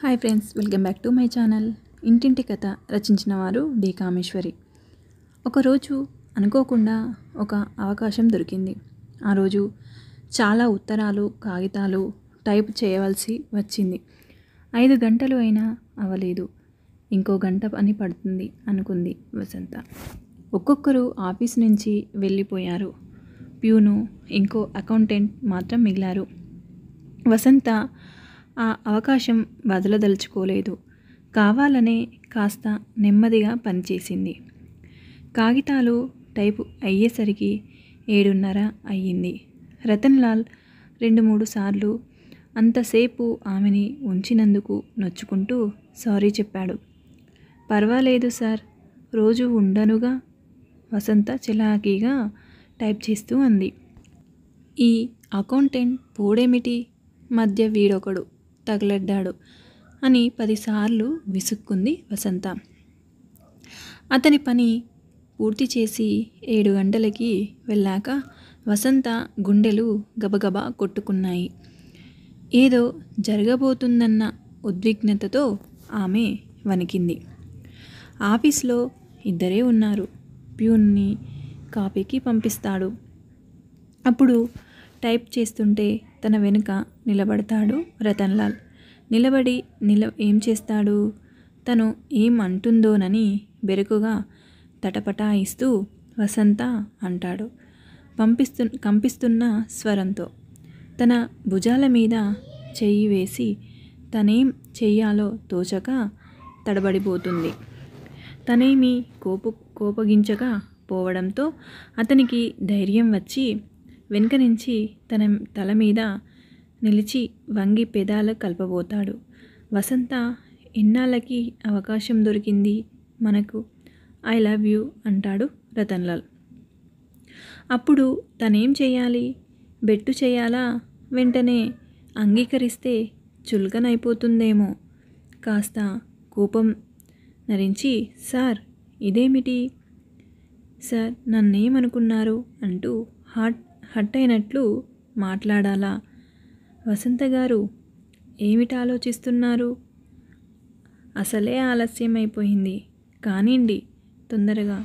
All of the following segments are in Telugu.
Hi friends, welcome back to my channel. ఇంటింటి కథ రచించిన వారు డి కామేశ్వరి. ఒకరోజు అనుకోకుండా ఒక అవకాశం దొరికింది. ఆ రోజు చాలా ఉత్తరాలు, కాగితాలు టైప్ చేయవలసి వచ్చింది. 5 గంటలు అయినా అవ్వలేదు. ఇంకో గంట పని పడుతుంది అనుకుంది వసంత. ఒక్కొక్కరు ఆఫీస్ నుంచి వెళ్ళిపోయారు. ప్యూను, ఇంకో అకౌంటెంట్ మాత్రం మిగిలారు. వసంత ఆ అవకాశం వదలదలుచుకోలేదు. కావాలనే కాస్త నెమ్మదిగా పనిచేసింది. కాగితాలు టైపు అయ్యేసరికి 7:30 అయ్యింది. రతన్లాల్ 2-3 సార్లు అంతసేపు ఆమెని ఉంచినందుకు నొచ్చుకుంటూ సారీ చెప్పాడు. పర్వాలేదు సార్, రోజు ఉండనుగా, వసంత చిలాకీగా టైప్ చేస్తూ అంది. ఈ అకౌంటెంట్ పోడేమిటి, మధ్య వీడొకడు తగలడ్డాడు అని 10 సార్లు విసుక్కుంది వసంత. అతని పని పూర్తి చేసి 7 గంటలకి వెళ్ళాక వసంత గుండెలు గబగబా కొట్టుకున్నాయి. ఏదో జరగబోతుందన్న ఉద్విగ్నతతో ఆమె వణికింది. ఆఫీస్లో 2 ఉన్నారు. ప్యూన్ని కాపీకి పంపిస్తాడు. అప్పుడు టైప్ చేస్తుంటే తన వెనుక నిలబడతాడు రతన్లాల్. నిలబడి ఏం చేస్తాడు? తను ఏం అంటుందోనని బెరుకుగా తటపటాయిస్తూ వసంత అంటాడు కంపిస్తున్న స్వరంతో. తన భుజాల మీద చెయ్యి వేసి తనేం చెయ్యాలో తోచక తడబడిపోతుంది. తనేమీ కోపగించక పోవడంతో అతనికి ధైర్యం వచ్చి వెనుక నుంచి తన తల మీద నిలిచి వంగి పెదాలు కలపబోతాడు. వసంత, ఎన్నాళ్ళకి అవకాశం దొరికింది మనకు, ఐ లవ్ యూ అంటాడు రతన్లాల్. అప్పుడు తనేం చేయాలి? బెట్టు చేయాలా? వెంటనే అంగీకరిస్తే చులకనైపోతుందేమో. కాస్త కోపం నరించి, సార్ ఇదేమిటి సార్, నన్నేమనుకున్నారు అంటూ హట్ అయినట్లు మాట్లాడాలా? వసంత గారు, ఏమిటి ఆలోచిస్తున్నారు? అసలే ఆలస్యమైపోయింది. కానివ్వండి తొందరగా,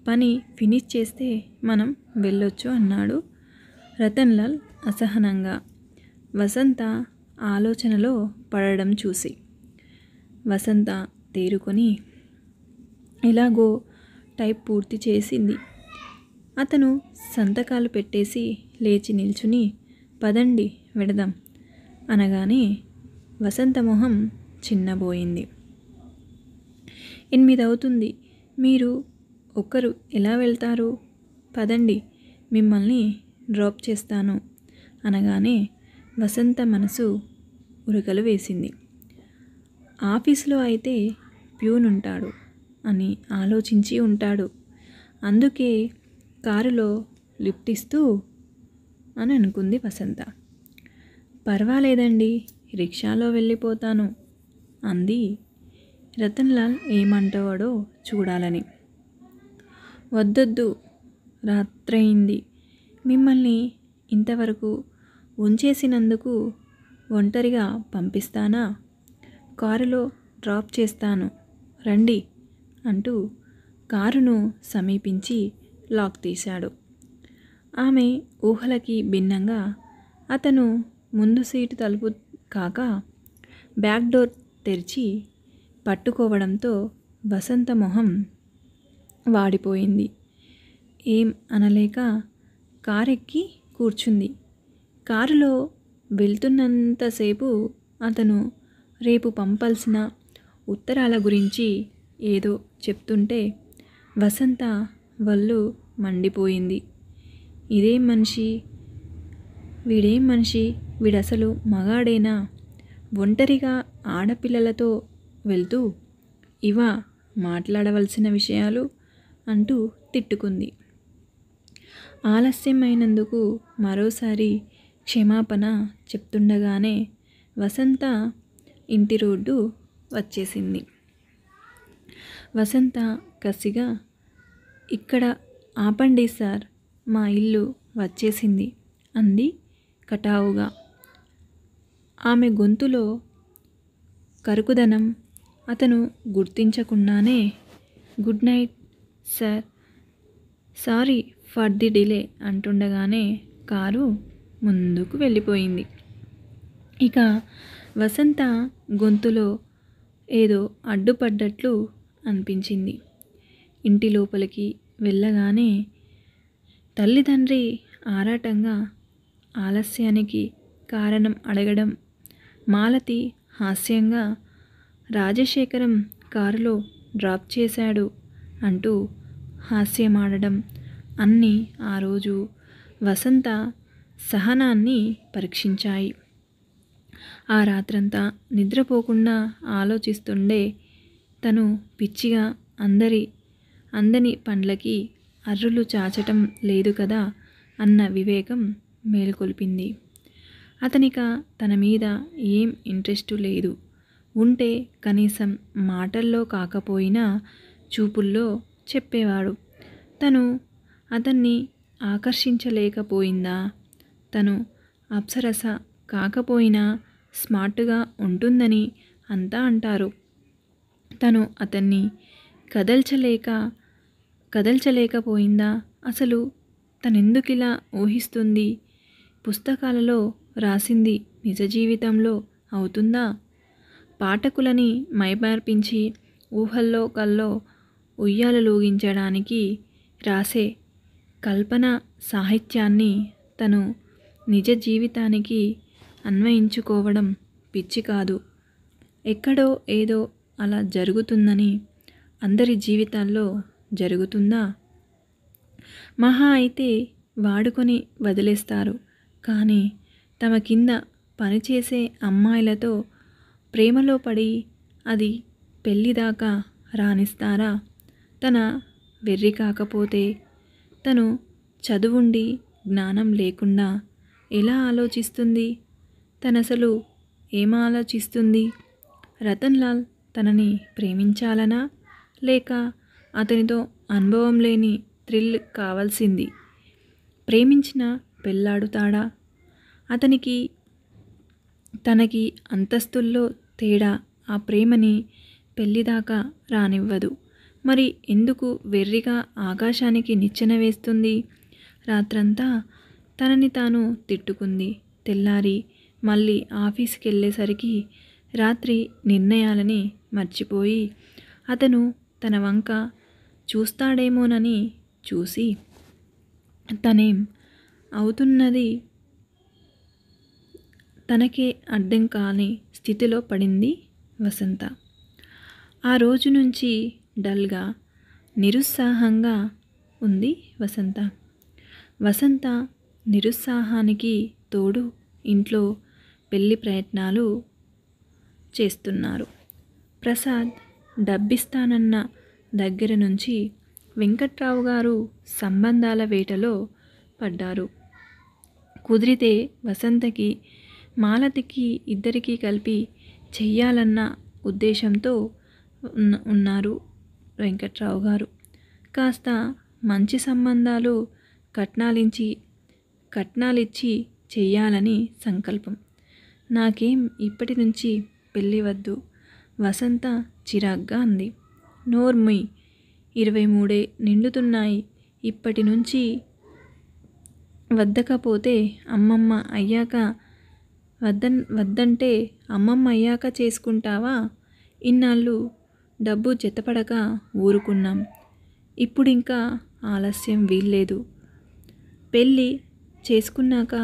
పని ఫినిష్ చేస్తే మనం వెళ్ళొచ్చు అన్నాడు రతన్లాల్ అసహనంగా, వసంత ఆలోచనలో పడడం చూసి. వసంత తేరుకొని ఎలాగో టైప్ పూర్తి చేసింది. అతను సంతకాలు పెట్టేసి లేచి నిల్చుని, పదండి వెడదాం అనగానే వసంత మొహం చిన్నబోయింది. 8 అవుతుంది. మీరు ఒక్కరు ఎలా వెళ్తారు? పదండి, మిమ్మల్ని డ్రాప్ చేస్తాను అనగానే వసంత మనసు ఉరకలు వేసింది. ఆఫీసులో అయితే ప్యూన్ ఉంటాడు అని ఆలోచించి ఉంటాడు. అందుకే కారులో లిఫ్ట్ ఇస్తూ అని అనుకుంది వసంత. పర్వాలేదండి, రిక్షాలో వెళ్ళిపోతాను అంది రతన్లాల్ ఏమంటాడో చూడాలని. వద్దొద్దు, రాత్రయింది. మిమ్మల్ని ఇంతవరకు ఉంచేసినందుకు ఒంటరిగా పంపిస్తానా? కారులో డ్రాప్ చేస్తాను, రండి అంటూ కారును సమీపించి లాక్ తీశాడు. ఆమె ఊహలకి భిన్నంగా అతను ముందు సీటు తలుపు కాక బ్యాక్ డోర్ తెరిచి పట్టుకోవడంతో వసంత మొహం వాడిపోయింది. ఏం అనలేక కారెక్కి కూర్చుంది. కారులో వెళ్తున్నంతసేపు అతను రేపు పంపాల్సిన ఉత్తరాల గురించి ఏదో చెప్తుంటే వసంత వళ్ళు మండిపోయింది. ఇదేం మనిషి, వీడేం మనిషి, వీడసలు మగాడేనా? ఒంటరిగా ఆడపిల్లలతో వెళ్తూ ఇవా మాట్లాడవలసిన విషయాలు అంటూ తిట్టుకుంది. ఆలస్యమైనందుకు మరోసారి క్షమాపణ చెప్తుండగానే వసంత ఇంటి రోడ్డు వచ్చేసింది. వసంత కసిగా, ఇక్కడ ఆపండి సార్, మా ఇల్లు వచ్చేసింది అంది కటావుగా. ఆమె గొంతులో కరుకుదనం అతను గుర్తించకుండానే good night sir, sorry for the delay అంటుండగానే కారు ముందుకు వెళ్ళిపోయింది. ఇక వసంత గొంతులో ఏదో అడ్డుపడ్డట్లు అనిపించింది. ఇంటి లోపలికి వెళ్ళగానే తల్లిదండ్రి ఆరాటంగా ఆలస్యానికి కారణం అడగడం, మాలతి హాస్యంగా రాజశేఖరం కారులో డ్రాప్ చేశాడు అంటూ హాస్యమాడడం అన్నీ ఆ రోజు వసంత సహనాన్ని పరీక్షించాయి. ఆ రాత్రంతా నిద్రపోకుండా ఆలోచిస్తుండే తను పిచ్చిగా అందని పండ్లకి అర్రులు చాచటం లేదు కదా అన్న వివేకం మేలుకొల్పింది. అతనిక తన మీద ఏం ఇంట్రెస్టు లేదు. ఉంటే కనీసం మాటల్లో కాకపోయినా చూపుల్లో చెప్పేవాడు. తను అతన్ని ఆకర్షించలేకపోయిందా? తను అప్సరస కాకపోయినా స్మార్ట్గా ఉంటుందని అంతా అంటారు. తను అతన్ని కదల్చలేకపోయిందా? అసలు తనెందుకిలా ఊహిస్తుంది? పుస్తకాలలో రాసింది నిజ జీవితంలో అవుతుందా? పాఠకులని మైమర్పించి ఊహల్లో కల్లో ఉయ్యాలలూగించడానికి రాసే కల్పన సాహిత్యాన్ని తను నిజ జీవితానికి అన్వయించుకోవడం పిచ్చి కాదు. ఎక్కడో ఏదో అలా జరుగుతుందని అందరి జీవితాల్లో జరుగుతుందా? మహా అయితే వాడుకొని వదిలేస్తారు. కానీ తమ కింద పనిచేసే అమ్మాయిలతో ప్రేమలో పడి అది పెళ్ళిదాకా రానిస్తారా? తన వెర్రి కాకపోతే తను చదువుండి జ్ఞానం లేకుండా ఎలా ఆలోచిస్తుంది? తనసలు ఏం ఆలోచిస్తుంది? రతన్ లాల్ తనని ప్రేమించాలనా? లేక అతనితో అనుభవం లేని థ్రిల్ కావాల్సింది? ప్రేమించిన పెళ్ళాడుతాడా? తనకి అంతస్తుల్లో తేడా ఆ ప్రేమని పెళ్ళిదాకా రానివ్వదు. మరి ఎందుకు వెర్రిగా ఆకాశానికి నిచ్చెన వేస్తుంది? రాత్రంతా తనని తాను తిట్టుకుంది. తెల్లారి మళ్ళీ ఆఫీస్కెళ్ళేసరికి రాత్రి నిర్ణయాలని మర్చిపోయి అతను తన వంక చూస్తాడేమోనని చూసి తనేం అవుతున్నది తనకే అర్థం కాని స్థితిలో పడింది వసంత. ఆ రోజు నుంచి డల్గా నిరుత్సాహంగా ఉంది వసంత. వసంత నిరుత్సాహానికి తోడు ఇంట్లో పెళ్లి ప్రయత్నాలు చేస్తున్నారు. ప్రసాద్ డబ్బిస్తానన్న దగ్గర నుంచి వెంకట్రావు గారు సంబంధాల వేటలో పడ్డారు. కుదిరితే వసంతకి మాలతికి ఇద్దరికీ కలిపి చెయ్యాలన్న ఉద్దేశంతో ఉన్నారు వెంకట్రావు గారు. కాస్త మంచి సంబంధాలు కట్నాలిచ్చి చెయ్యాలని సంకల్పం. నాకేం ఇప్పటి నుంచి పెళ్ళి వద్దు వసంత చిరాగ్గా అంది. నోర్ముయ్, 23 నిండుతున్నాయి. ఇప్పటి నుంచి వద్దకపోతే అమ్మమ్మ అయ్యాక వద్దంటే అమ్మమ్మ అయ్యాక చేసుకుంటావా? ఇన్నాళ్ళు డబ్బు జతపడక ఊరుకున్నాం. ఇప్పుడింకా ఆలస్యం వీల్లేదు. పెళ్ళి చేసుకున్నాక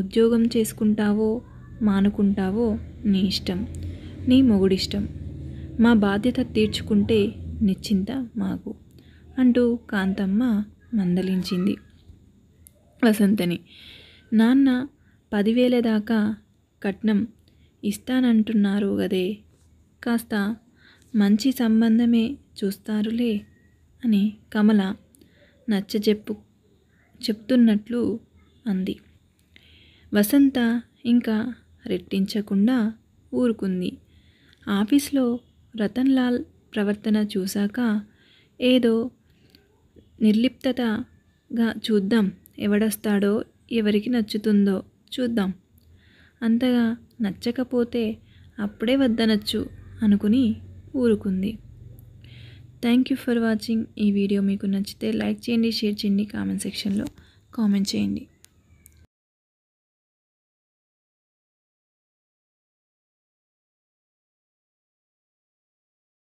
ఉద్యోగం చేసుకుంటావో మానుకుంటావో నీ ఇష్టం, నీ మొగుడిష్టం. మా బాధ్యత తీర్చుకుంటే నిశ్చింత మాకు అంటూ కాంతమ్మ మందలించింది వసంతని. నాన్న 10,000 దాకా కట్నం ఇస్తానంటున్నారు గదే, కాస్త మంచి సంబంధమే చూస్తారులే అని కమల చెప్తున్నట్లు అంది. వసంత ఇంకా రెట్టించకుండా ఊరుకుంది. ఆఫీస్లో రతన్ లాల్ ప్రవర్తన చూశాక ఏదో నిర్లిప్తగా చూద్దాం, ఎవడొస్తాడో ఎవరికి నచ్చుతుందో చూద్దాం, అంతగా నచ్చకపోతే అప్పుడే వద్దనొచ్చు అనుకుని ఊరుకుంది. Thank you for watching. ఈ వీడియో మీకు నచ్చితే లైక్ చేయండి, షేర్ చేయండి, కామెంట్ సెక్షన్లో కామెంట్ చేయండి.